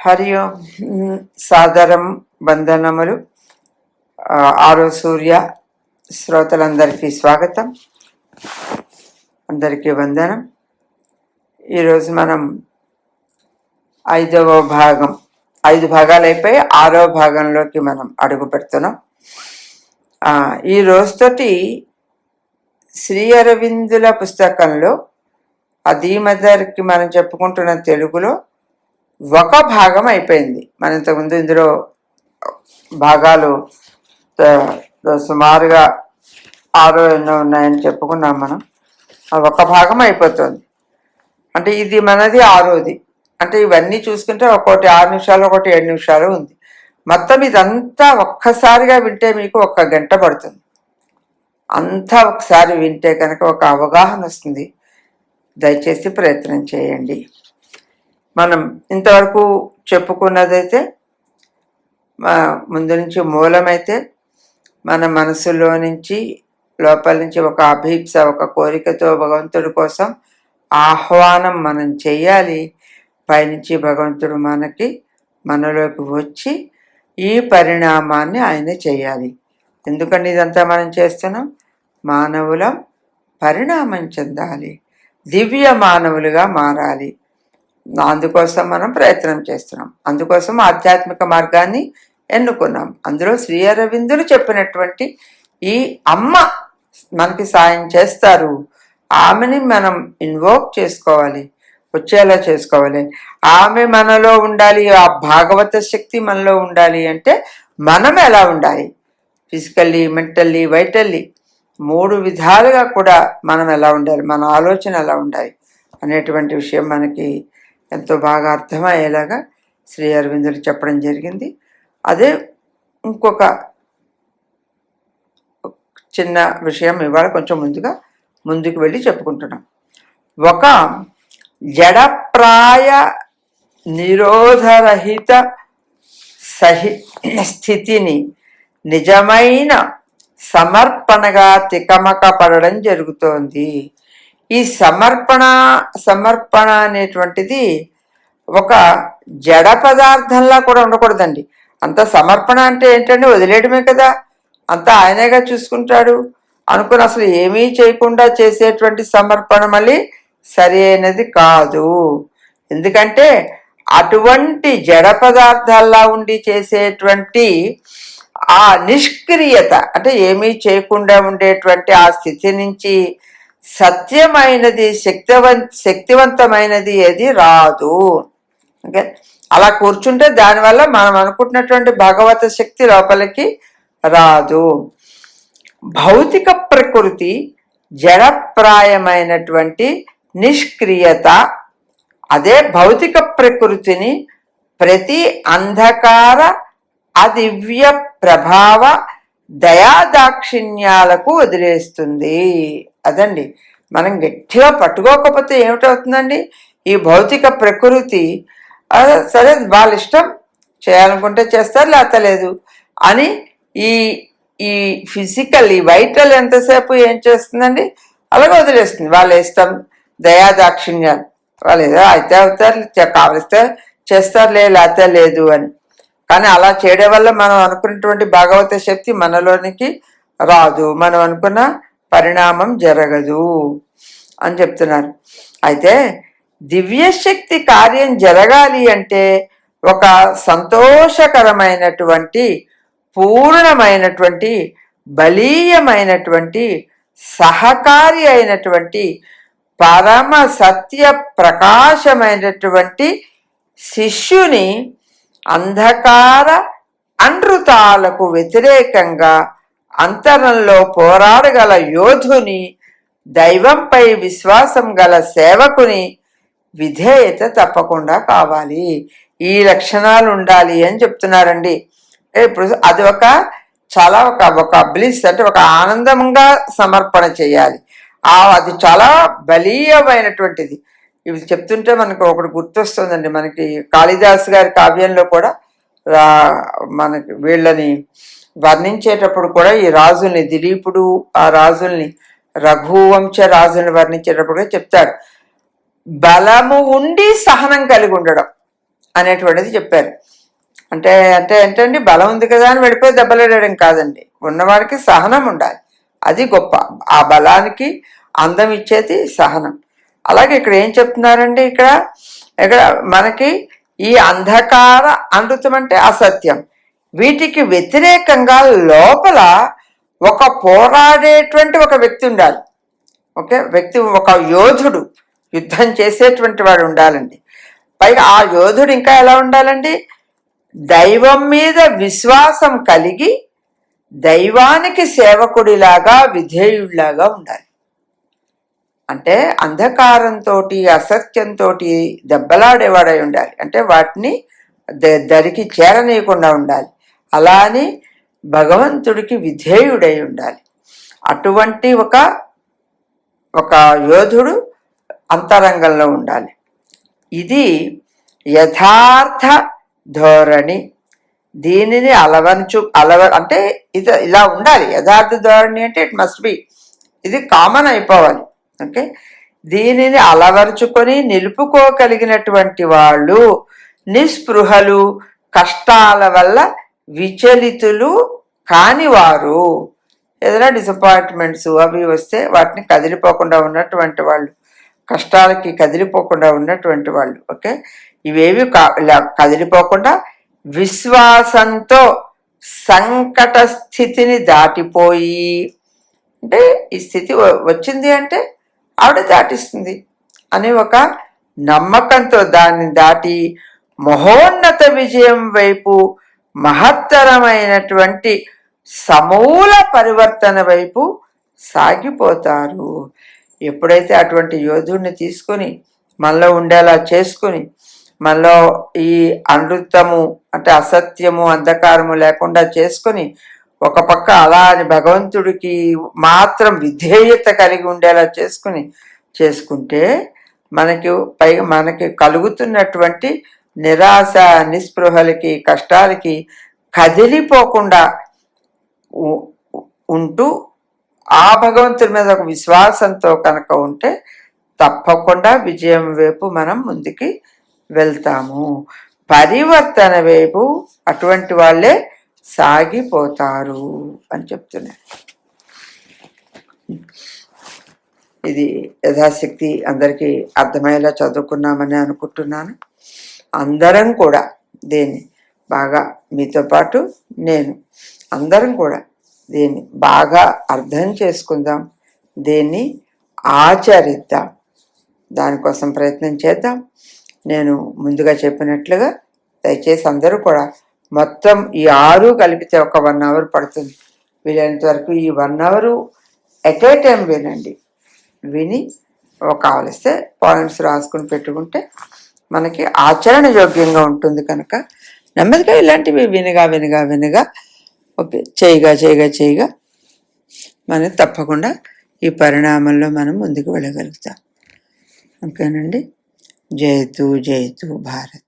హరి ఓం. సాదరం వందనములు. ఆరో సూర్య శ్రోతలందరికీ స్వాగతం, అందరికీ వందనం. ఈరోజు మనం 5వ భాగం, 5 భాగాలు అయిపోయి 6వ భాగంలోకి మనం అడుగు పెడుతున్నాం. ఈ రోజుతోటి శ్రీ అరవిందుల పుస్తకంలో అదీమదర్కి మనం చెప్పుకుంటున్న తెలుగులో ఒక భాగం అయిపోయింది. మన ఇంతకుముందు ఇందులో భాగాలు సుమారుగా 6 ఎన్నో ఉన్నాయని చెప్పుకున్నాం మనం. ఒక భాగం అయిపోతుంది. అంటే ఇది మనది 6వది. అంటే ఇవన్నీ చూసుకుంటే ఒకటి 6 నిమిషాలు, ఒకటి 7 నిమిషాలు ఉంది. మొత్తం ఇదంతా ఒక్కసారిగా వింటే మీకు 1 గంట పడుతుంది. అంతా ఒకసారి వింటే కనుక ఒక అవగాహన వస్తుంది. దయచేసి ప్రయత్నం చేయండి. మనం ఇంతవరకు చెప్పుకున్నదైతే ముందు నుంచి మూలమైతే మన మనసులో నుంచి లోపల నుంచి ఒక అభీప్స, ఒక కోరికతో భగవంతుడి కోసం ఆహ్వానం మనం చేయాలి. పైనుంచి భగవంతుడు మనలోకి వచ్చి ఈ పరిణామాన్ని ఆయన చేయాలి. ఎందుకంటే ఇదంతా మనం చేస్తున్నాం, మానవులం పరిణామం చెందాలి, దివ్య మానవులుగా మారాలి. అందుకోసం మనం ప్రయత్నం చేస్తున్నాం. అందుకోసం ఆధ్యాత్మిక మార్గాన్ని ఎన్నుకున్నాం. అందులో శ్రీ అరవిందులు చెప్పినటువంటి ఈ అమ్మ మనకి సాయం చేస్తారు, ఆమెని మనం ఇన్వోక్ చేసుకోవాలి, వచ్చేలా చేసుకోవాలి. ఆమె మనలో ఉండాలి, ఆ భాగవత శక్తి మనలో ఉండాలి. అంటే మనం ఎలా ఉండాలి, ఫిజికల్లీ, మెంటల్లీ, వైటల్లీ 3 విధాలుగా కూడా మనం ఎలా ఉండాలి, మన ఆలోచన ఎలా ఉండాలి అనేటువంటి విషయం మనకి ఎంతో బాగా అర్థమయ్యేలాగా శ్రీ అరవిందులు చెప్పడం జరిగింది. అదే ఇంకొక చిన్న విషయం ఇవాళ కొంచెం ముందుకు వెళ్ళి చెప్పుకుంటున్నాం. ఒక జడప్రాయ నిరోధరహిత స్థితిని నిజమైన సమర్పణగా తికమక పడడం జరుగుతోంది. ఈ సమర్పణ అనేటువంటిది ఒక జడ పదార్థంలా కూడా ఉండకూడదండి. అంత సమర్పణ అంటే ఏంటంటే వదిలేయడమే కదా, అంతా ఆయనేగా చూసుకుంటాడు అనుకుని అసలు ఏమీ చేయకుండా చేసేటువంటి సమర్పణ మళ్ళీ సరి అయినది కాదు. ఎందుకంటే అటువంటి జడ పదార్థాల్లా ఉండి చేసేటువంటి ఆ నిష్క్రియత, అంటే ఏమీ చేయకుండా ఉండేటువంటి ఆ స్థితి నుంచి సత్యమైనది, శక్తివంతమైనది ఏది రాదు. ఓకే, అలా కూర్చుంటే దానివల్ల మనం అనుకుంటున్నటువంటి భగవత శక్తి లోపలికి రాదు. భౌతిక ప్రకృతి జడప్రాయమైనటువంటి నిష్క్రియత, అదే భౌతిక ప్రకృతిని ప్రతి అంధకార అదివ్య ప్రభావ దయాదాక్షిణ్యాలకు వదిలేస్తుంది. అదండి, మనం గట్టిగా పట్టుకోకపోతే ఏమిటవుతుందండి, ఈ భౌతిక ప్రకృతి సరే వాళ్ళ ఇష్టం, చేయాలనుకుంటే చేస్తారు, లేకపోతే లేదు అని ఈ ఫిజికల్, ఈ వైటల్ ఎంతసేపు ఏం చేస్తుందండి, అలాగే వదిలేస్తుంది. వాళ్ళ ఇష్టం, దయాదాక్షిణ్యాలు, వాళ్ళు ఏదో అయితే అవుతారు, కావలిస్తే చేస్తారు, లేకపోతే లేదు అని. కానీ అలా చేయడం వల్ల మనం అనుకున్నటువంటి భాగవత శక్తి మనలోనికి రాదు, మనం అనుకున్న పరిణామం జరగదు అని చెప్తున్నారు. అయితే దివ్యశక్తి కార్యం జరగాలి అంటే ఒక సంతోషకరమైనటువంటి, పూర్ణమైనటువంటి, బలీయమైనటువంటి, సహకారి అయినటువంటి, పరమ సత్య ప్రకాశమైనటువంటి శిష్యుని అంధకార అనృతాలకు వ్యతిరేకంగా అంతరంలో పోరాడగల యోధుని, దైవంపై విశ్వాసం గల సేవకుని విధేయత తప్పకుండా కావాలి. ఈ లక్షణాలు ఉండాలి అని చెప్తున్నారండి. ఇప్పుడు అది చాలా ఒక బ్లిస్, అంటే ఒక ఆనందంగా సమర్పణ చేయాలి. అది చాలా బలీయమైనటువంటిది. ఇవి చెప్తుంటే మనకు ఒకటి గుర్తొస్తుందండి. మనకి కాళిదాస్ గారి కావ్యంలో కూడా మనకి వీళ్ళని వర్ణించేటప్పుడు కూడా ఈ రాజుల్ని, దిలీపుడు ఆ రాజుల్ని, రఘువంశ రాజుల్ని వర్ణించేటప్పుడు చెప్తాడు, బలము ఉండి సహనం కలిగి ఉండడం అనేటువంటిది చెప్పారు. అంటే అంటే ఏంటండి, బలం ఉంది కదా అని వెళ్ళిపోయి దెబ్బలాడడం కాదండి. ఉన్నవాడికి సహనం ఉండాలి, అది గొప్ప. ఆ బలానికి అందం ఇచ్చేది సహనం. అలాగే ఇక్కడ ఏం చెప్తున్నారండి, ఇక్కడ ఇక్కడ మనకి ఈ అంధకార అనృతం అంటే అసత్యం, వీటికి వ్యతిరేకంగా లోపల ఒక పోరాడేటువంటి ఒక వ్యక్తి ఉండాలి. ఓకే, వ్యక్తి ఒక యోధుడు, యుద్ధం చేసేటువంటి వాడు ఉండాలండి. పైగా ఆ యోధుడు ఇంకా ఎలా ఉండాలండి, దైవం మీద విశ్వాసం కలిగి దైవానికి సేవకుడిలాగా విధేయుడిలాగా ఉండాలి. అంటే అంధకారంతో అసత్యంతో దెబ్బలాడేవాడై ఉండాలి, అంటే వాటిని దరికి చేరనీయకుండా ఉండాలి. అలా అని భగవంతుడికి విధేయుడై ఉండాలి. అటువంటి ఒక యోధుడు అంతరంగంలో ఉండాలి. ఇది యథార్థ ధోరణి. దీనిని అంటే ఇది ఇలా ఉండాలి. యథార్థ ధోరణి అంటే ఇట్ మస్ట్ బి, ఇది కామన్ అయిపోవాలి. ఓకే, దీనిని అలవరుచుకొని నిలుపుకోగలిగినటువంటి వాళ్ళు నిస్పృహలు, కష్టాల వల్ల విచలితులు కానివారు. ఏదైనా డిసప్పాయింట్మెంట్స్ అవి వస్తే వాటిని కదిలిపోకుండా ఉన్నటువంటి వాళ్ళు, కష్టాలకి కదిలిపోకుండా ఉన్నటువంటి వాళ్ళు. ఓకే, ఇవేవి ఇలా కదిలిపోకుండా విశ్వాసంతో సంకట స్థితిని దాటిపోయి, అంటే ఈ స్థితి వచ్చింది అంటే ఆవిడ దాటిస్తుంది అని ఒక నమ్మకంతో దాన్ని దాటి మహోన్నత విజయం వైపు, మహత్తరమైనటువంటి సమూల పరివర్తన వైపు సాగిపోతారు. ఎప్పుడైతే అటువంటి యోధుడిని తీసుకొని మనలో ఉండేలా చేసుకుని, మనలో ఈ అనృతము అంటే అసత్యము, అంధకారము లేకుండా చేసుకొని, ఒక పక్క అలా అని భగవంతుడికి మాత్రం విధేయత కలిగి ఉండేలా చేసుకుంటే పైగా మనకి కలుగుతున్నటువంటి నిరాశ, నిస్పృహలకి, కష్టాలకి కదిలిపోకుండా ఉంటూ ఆ భగవంతుడి మీద ఒక విశ్వాసంతో కనుక ఉంటే తప్పకుండా విజయం వైపు మనం ముందుకి వెళ్తాము. పరివర్తన వైపు అటువంటి వాళ్ళే సాగిపోతారు అని చెప్తున్నారు. ఇది యథాశక్తి అందరికీ అర్థమయ్యేలా చదువుకున్నామని అనుకుంటున్నాను. అందరం కూడా దీన్ని బాగా, మీతో పాటు నేను, అందరం కూడా దీన్ని బాగా అర్థం చేసుకుందాం, దీన్ని ఆచరిద్దాం, దానికోసం ప్రయత్నం చేద్దాం. నేను ముందుగా చెప్పినట్లుగా దయచేసి అందరూ కూడా మొత్తం ఈ 6 కలిపితే ఒక 1 hour పడుతుంది. వీలైనంత వరకు ఈ 1 hour ఎట్ ఏ టైం విని కావలిస్తే పాయింట్స్ రాసుకుని పెట్టుకుంటే మనకి ఆచరణ యోగ్యంగా ఉంటుంది. కనుక నెమ్మదిగా ఇలాంటివి వినగా ఓకే చేయగా మనకి తప్పకుండా ఈ పరిణామంలో మనం ముందుకు వెళ్ళగలుగుతాం. ఓకేనండి. జయతు భారత్.